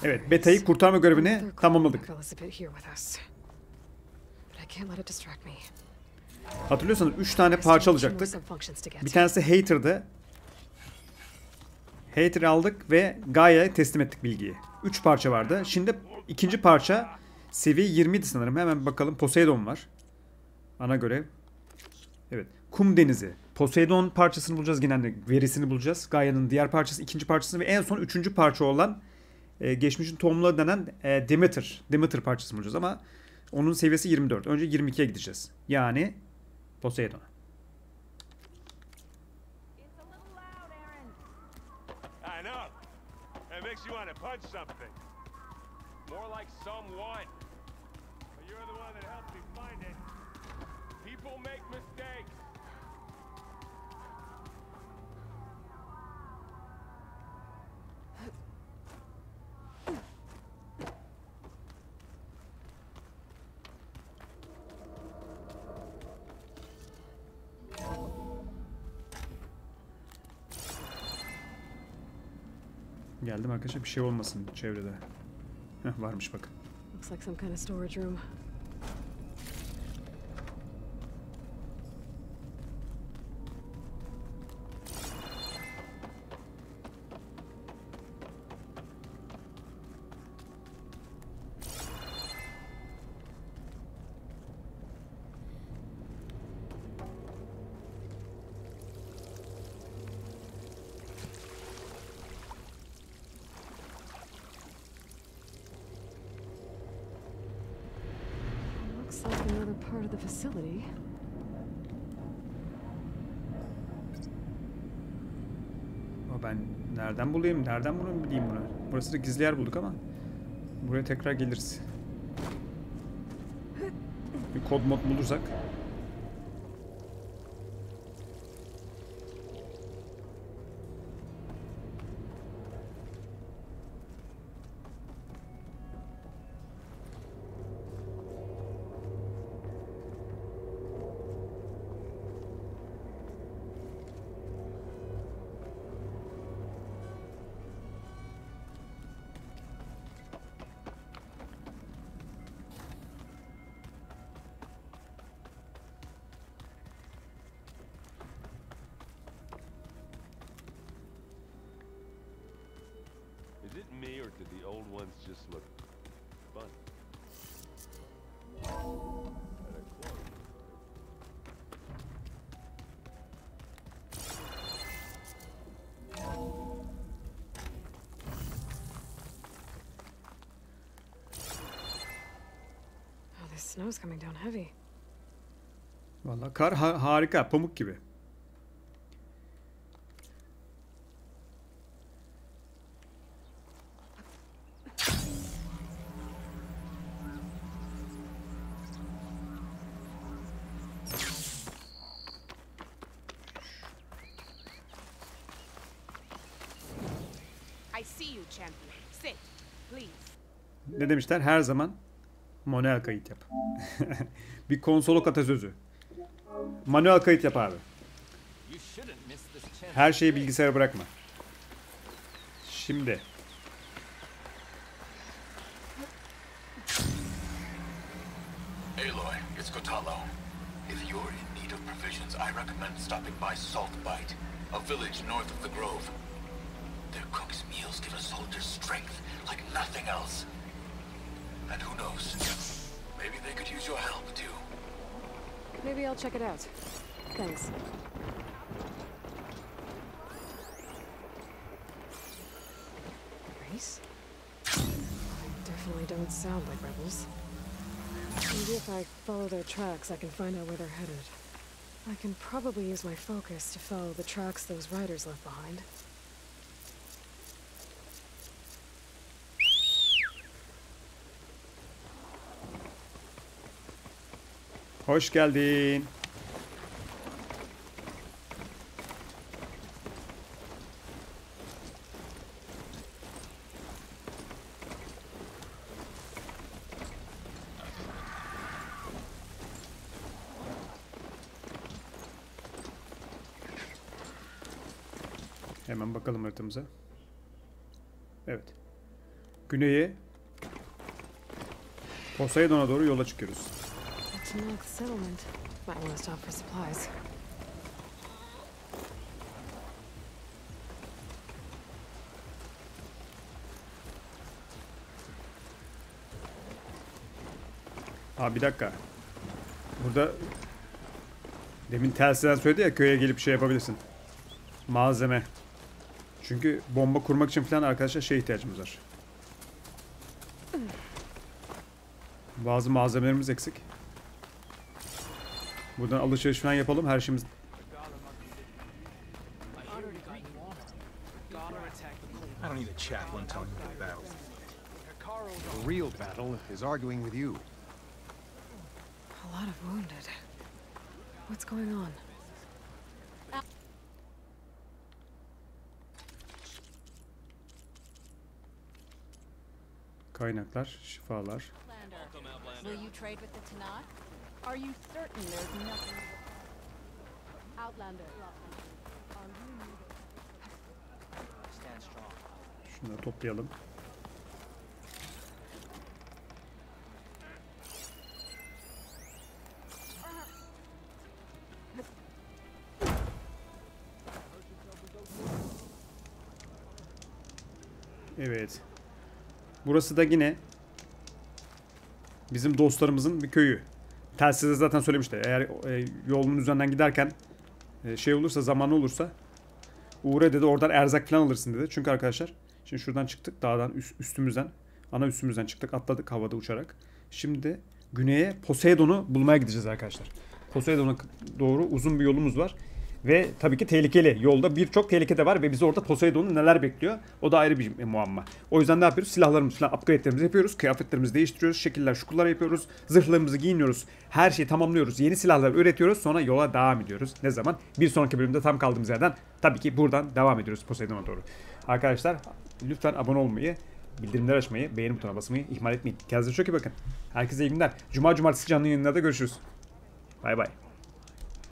Evet, Beta'yı kurtarma görevini tamamladık. Hatırlıyorsanız 3 tane parça alacaktık. Bir tanesi Hater'dı. Hater'ı aldık ve Gaia'ya teslim ettik bilgiyi. 3 parça vardı. Şimdi ikinci parça seviye 20'ydi sanırım. Hemen bakalım. Poseidon var. Ana görev. Evet. Kum denizi. Poseidon parçasını bulacağız. Yine verisini bulacağız. Gaia'nın diğer parçası, ikinci parçasını ve en son üçüncü parça olan geçmişin tohumları denen Demeter parçasını bulacağız ama onun seviyesi 24. Önce 22'ye gideceğiz. Yani Poseidon. Geldim arkadaşlar, bir şey olmasın çevrede. Heh, varmış bakın. Looks like some kind of storage room. Like another part of the facility. Ben nereden bulayım? Nereden bileyim bunu? Burası da gizli yer bulduk ama buraya tekrar geliriz. Bir kod mod bulursak. Is it me or did the old ones just look fun? Oh, this snow's coming down heavy. Vallahi kar harika, pamuk gibi. Ne demişler? Her zaman manuel kayıt yap. Bir konsolok atasözü. Manuel kayıt yap abi. Her şeyi bilgisayara bırakma. Şimdi. Aloy, it's Kotalo. If you're in need of provisions, I recommend stopping by Salt Bite, a village north of the Grove. Their cook's meals give a soldier strength like nothing else. And who knows? Maybe they could use your help too. Maybe I'll check it out. Thanks. Race? They definitely don't sound like rebels. Maybe if I follow their tracks, I can find out where they're headed. I can probably use my focus to follow the tracks those riders left behind. Hoş geldin. Hemen bakalım haritamıza. Evet. Güneye Poseidon'a doğru yola çıkıyoruz. Abi bir dakika. Burada demin telsizden söyledi ya, köye gelip şey yapabilirsin. Malzeme. Çünkü bomba kurmak için falan arkadaşlar ihtiyacımız var. Bazı malzemelerimiz eksik. Buradan alışveriş falan yapalım. Her şeyimiz... I don't need a chaplain telling me the battle. The real battle is arguing with you. A lot of wounded. What's going on? Kaynaklar, şifalar. Will you trade with the Tanakh? Are you certain there's nothing? Outlander. Stand strong. Şunları toplayalım. Evet. Burası da yine bizim dostlarımızın bir köyü. Telsizde zaten söylemişti. Eğer yolun üzerinden giderken şey olursa, zamanı olursa uğra dedi, oradan erzak falan alırsın dedi. Çünkü arkadaşlar şimdi şuradan çıktık, dağdan üstümüzden, ana üstümüzden çıktık, atladık havada uçarak. Şimdi güneye Poseidon'u bulmaya gideceğiz arkadaşlar. Poseidon'a doğru uzun bir yolumuz var. Ve tabii ki tehlikeli. Yolda birçok tehlike de var ve bizi orada Poseidon'un neler bekliyor, o da ayrı bir muamma. O yüzden ne yapıyoruz? Silahlarımızı falan, upgrade'lerimizi yapıyoruz. Kıyafetlerimizi değiştiriyoruz. Şekiller, şukullar yapıyoruz. Zırhlarımızı giyiniyoruz. Her şeyi tamamlıyoruz. Yeni silahlar üretiyoruz. Sonra yola devam ediyoruz. Ne zaman? Bir sonraki bölümde tam kaldığımız yerden tabii ki buradan devam ediyoruz Poseidon'a doğru. Arkadaşlar lütfen abone olmayı, bildirimleri açmayı, beğeni butonuna basmayı ihmal etmeyin. Kendinize çok iyi bakın. Herkese iyi günler. Cuma, cumartesi canlı yayınlarda görüşürüz. Bay bay.